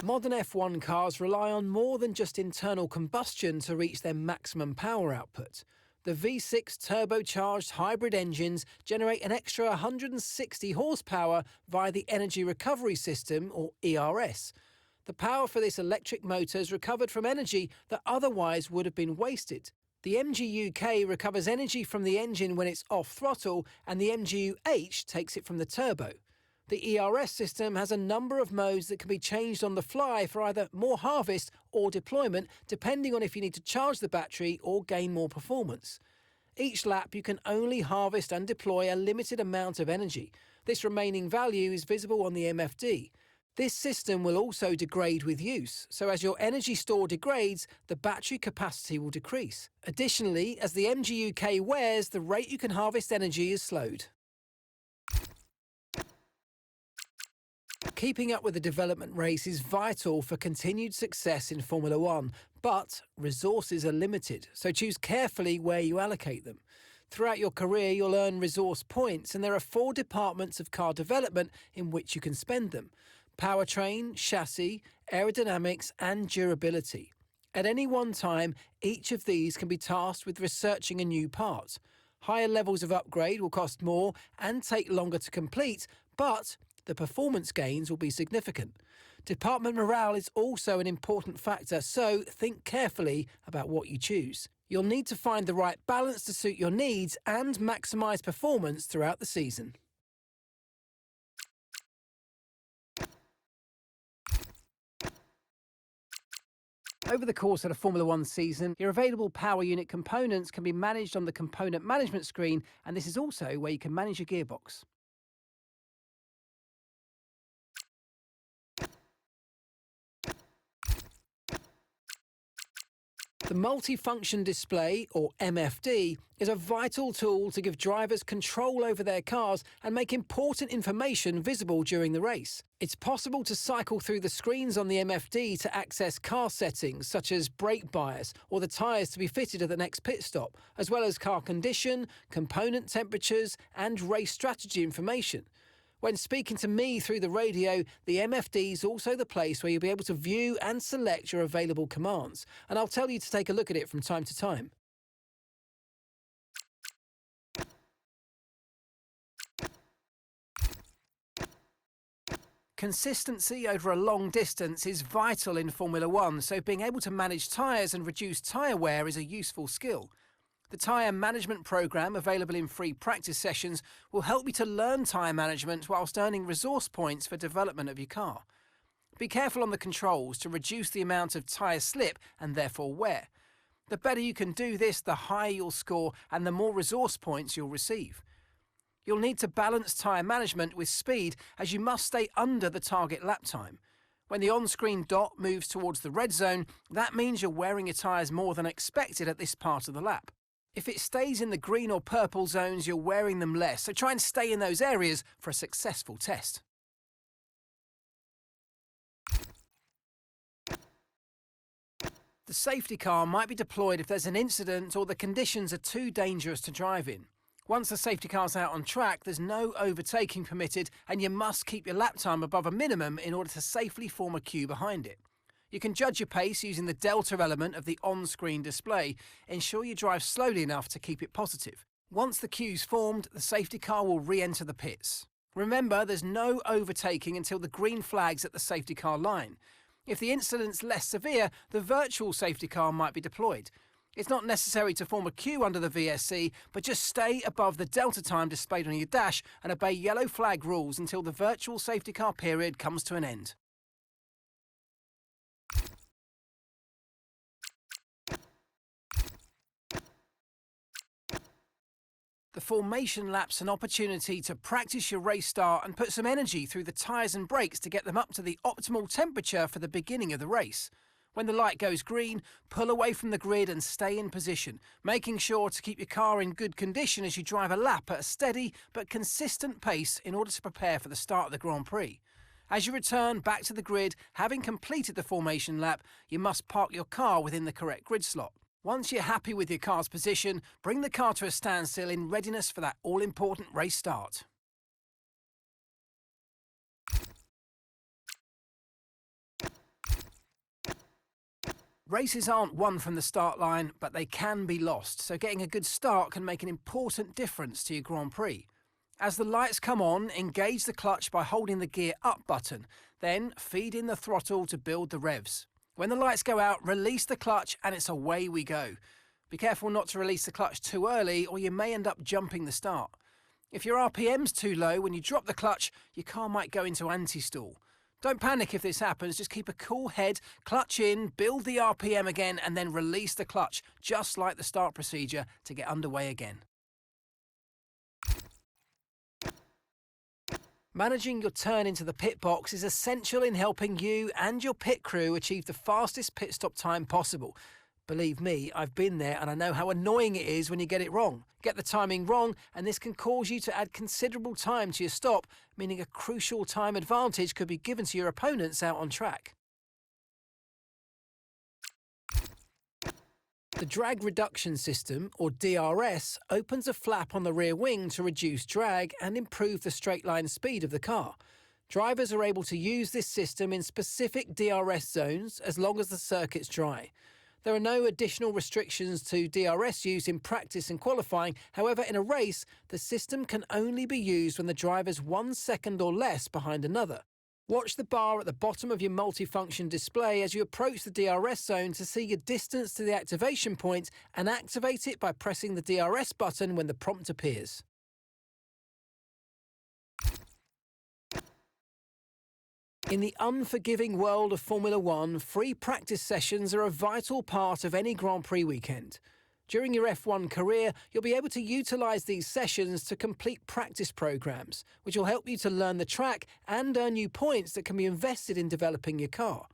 Modern F1 cars rely on more than just internal combustion to reach their maximum power output. The V6 turbocharged hybrid engines generate an extra 160 horsepower via the Energy Recovery System, or ERS. The power for this electric motor is recovered from energy that otherwise would have been wasted. The MGU-K recovers energy from the engine when it's off throttle, and the MGU-H takes it from the turbo. The ERS system has a number of modes that can be changed on the fly for either more harvest or deployment, depending on if you need to charge the battery or gain more performance. Each lap you can only harvest and deploy a limited amount of energy. This remaining value is visible on the MFD. This system will also degrade with use, so as your energy store degrades, the battery capacity will decrease. Additionally, as the MGU-K wears, the rate you can harvest energy is slowed. Keeping up with the development race is vital for continued success in Formula One, but resources are limited, so choose carefully where you allocate them. Throughout your career, you'll earn resource points, and there are 4 departments of car development in which you can spend them: powertrain, chassis, aerodynamics, and durability. At any one time, each of these can be tasked with researching a new part. Higher levels of upgrade will cost more and take longer to complete, but the performance gains will be significant. Department morale is also an important factor, so think carefully about what you choose. You'll need to find the right balance to suit your needs and maximise performance throughout the season. Over the course of a Formula One season, your available power unit components can be managed on the component management screen, and this is also where you can manage your gearbox. The multifunction display, or MFD, is a vital tool to give drivers control over their cars and make important information visible during the race. It's possible to cycle through the screens on the MFD to access car settings such as brake bias or the tyres to be fitted at the next pit stop, as well as car condition, component temperatures, and race strategy information. When speaking to me through the radio, the MFD is also the place where you'll be able to view and select your available commands, and I'll tell you to take a look at it from time to time. Consistency over a long distance is vital in Formula One, so being able to manage tyres and reduce tyre wear is a useful skill. The tyre management programme, available in free practice sessions, will help you to learn tyre management whilst earning resource points for development of your car. Be careful on the controls to reduce the amount of tyre slip and therefore wear. The better you can do this, the higher you'll score and the more resource points you'll receive. You'll need to balance tyre management with speed, as you must stay under the target lap time. When the on-screen dot moves towards the red zone, that means you're wearing your tyres more than expected at this part of the lap. If it stays in the green or purple zones, you're wearing them less, so try and stay in those areas for a successful test. The safety car might be deployed if there's an incident or the conditions are too dangerous to drive in. Once the safety car's out on track, there's no overtaking permitted, and you must keep your lap time above a minimum in order to safely form a queue behind it. You can judge your pace using the delta element of the on-screen display. Ensure you drive slowly enough to keep it positive. Once the queue's formed, the safety car will re-enter the pits. Remember, there's no overtaking until the green flag's at the safety car line. If the incident's less severe, the virtual safety car might be deployed. It's not necessary to form a queue under the VSC, but just stay above the delta time displayed on your dash and obey yellow flag rules until the virtual safety car period comes to an end. The formation lap's an opportunity to practice your race start and put some energy through the tyres and brakes to get them up to the optimal temperature for the beginning of the race. When the light goes green, pull away from the grid and stay in position, making sure to keep your car in good condition as you drive a lap at a steady but consistent pace in order to prepare for the start of the Grand Prix. As you return back to the grid, having completed the formation lap, you must park your car within the correct grid slot. Once you're happy with your car's position, bring the car to a standstill in readiness for that all-important race start. Races aren't won from the start line, but they can be lost, so getting a good start can make an important difference to your Grand Prix. As the lights come on, engage the clutch by holding the gear up button, then feed in the throttle to build the revs. When the lights go out, release the clutch and it's away we go. Be careful not to release the clutch too early or you may end up jumping the start. If your RPM's too low, when you drop the clutch, your car might go into anti-stall. Don't panic if this happens, just keep a cool head, clutch in, build the RPM again and then release the clutch, just like the start procedure, to get underway again. Managing your turn into the pit box is essential in helping you and your pit crew achieve the fastest pit stop time possible. Believe me, I've been there and I know how annoying it is when you get it wrong. Get the timing wrong and this can cause you to add considerable time to your stop, meaning a crucial time advantage could be given to your opponents out on track. The drag reduction system, or DRS, opens a flap on the rear wing to reduce drag and improve the straight line speed of the car. Drivers are able to use this system in specific DRS zones as long as the circuit's dry. There are no additional restrictions to DRS use in practice and qualifying. However, in a race, the system can only be used when the driver's 1 second or less behind another. Watch the bar at the bottom of your multifunction display as you approach the DRS zone to see your distance to the activation point and activate it by pressing the DRS button when the prompt appears. In the unforgiving world of Formula One, free practice sessions are a vital part of any Grand Prix weekend. During your F1 career, you'll be able to utilise these sessions to complete practice programmes, which will help you to learn the track and earn you points that can be invested in developing your car.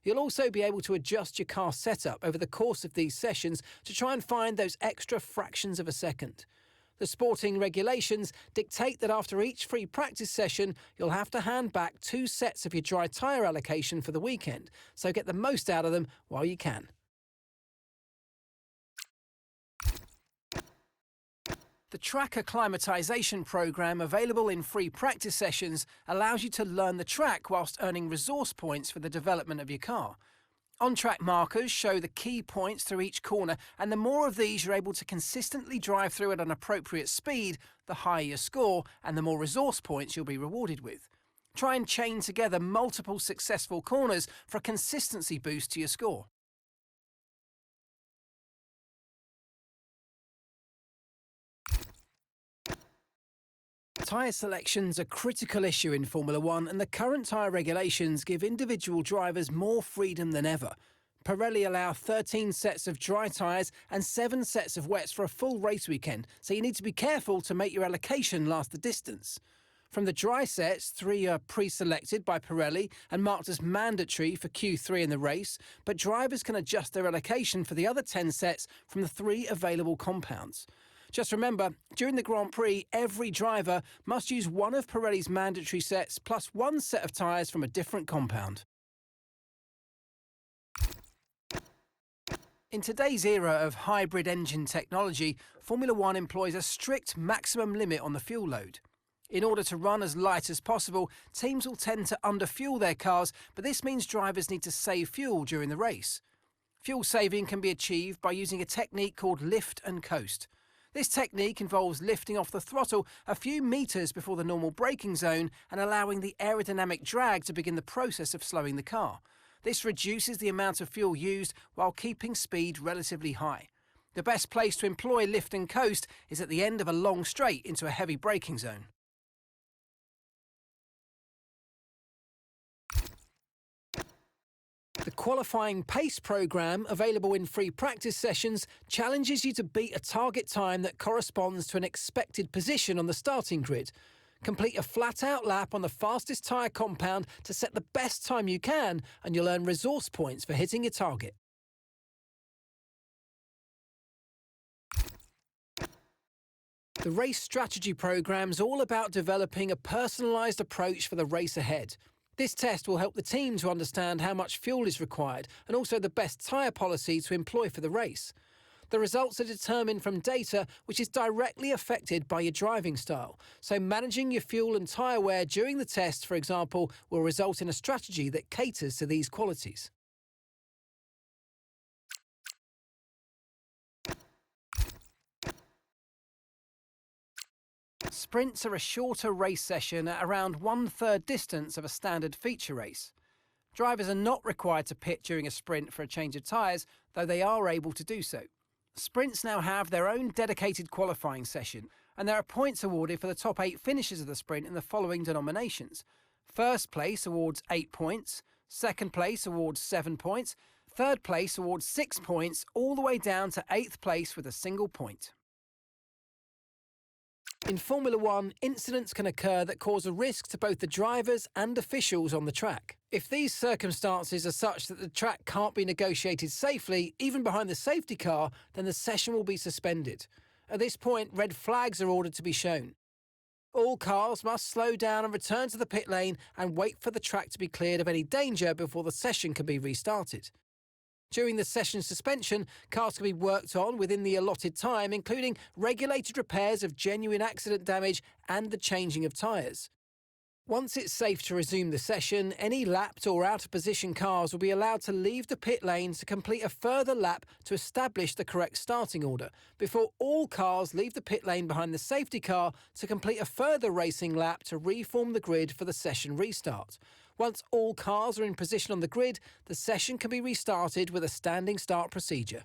You'll also be able to adjust your car setup over the course of these sessions to try and find those extra fractions of a second. The sporting regulations dictate that after each free practice session, you'll have to hand back 2 sets of your dry tyre allocation for the weekend, so get the most out of them while you can. The track acclimatisation programme available in free practice sessions allows you to learn the track whilst earning resource points for the development of your car. On-track markers show the key points through each corner, and the more of these you're able to consistently drive through at an appropriate speed, the higher your score and the more resource points you'll be rewarded with. Try and chain together multiple successful corners for a consistency boost to your score. Tyre selection's a critical issue in Formula One, and the current tyre regulations give individual drivers more freedom than ever. Pirelli allow 13 sets of dry tyres and 7 sets of wets for a full race weekend, so you need to be careful to make your allocation last the distance. From the dry sets, 3 are pre-selected by Pirelli and marked as mandatory for Q3 in the race, but drivers can adjust their allocation for the other 10 sets from the 3 available compounds. Just remember, during the Grand Prix, every driver must use one of Pirelli's mandatory sets plus 1 set of tyres from a different compound. In today's era of hybrid engine technology, Formula One employs a strict maximum limit on the fuel load. In order to run as light as possible, teams will tend to underfuel their cars, but this means drivers need to save fuel during the race. Fuel saving can be achieved by using a technique called lift and coast. This technique involves lifting off the throttle a few metres before the normal braking zone and allowing the aerodynamic drag to begin the process of slowing the car. This reduces the amount of fuel used while keeping speed relatively high. The best place to employ lift and coast is at the end of a long straight into a heavy braking zone. The qualifying pace programme, available in free practice sessions, challenges you to beat a target time that corresponds to an expected position on the starting grid. Complete a flat-out lap on the fastest tyre compound to set the best time you can, and you'll earn resource points for hitting your target. The race strategy programme is all about developing a personalised approach for the race ahead. This test will help the team to understand how much fuel is required and also the best tyre policy to employ for the race. The results are determined from data which is directly affected by your driving style, so managing your fuel and tyre wear during the test, for example, will result in a strategy that caters to these qualities. Sprints are a shorter race session at around 1/3 distance of a standard feature race. Drivers are not required to pit during a sprint for a change of tyres, though they are able to do so. Sprints now have their own dedicated qualifying session, and there are points awarded for the top 8 finishers of the sprint in the following denominations. First place awards 8 points, second place awards 7 points, third place awards 6 points, all the way down to 8th place with a single point. In Formula One, incidents can occur that cause a risk to both the drivers and officials on the track. If these circumstances are such that the track can't be negotiated safely, even behind the safety car, then the session will be suspended. At this point, red flags are ordered to be shown. All cars must slow down and return to the pit lane and wait for the track to be cleared of any danger before the session can be restarted. During the session suspension, cars can be worked on within the allotted time, including regulated repairs of genuine accident damage and the changing of tyres. Once it's safe to resume the session, any lapped or out-of-position cars will be allowed to leave the pit lane to complete a further lap to establish the correct starting order, before all cars leave the pit lane behind the safety car to complete a further racing lap to reform the grid for the session restart. Once all cars are in position on the grid, the session can be restarted with a standing start procedure.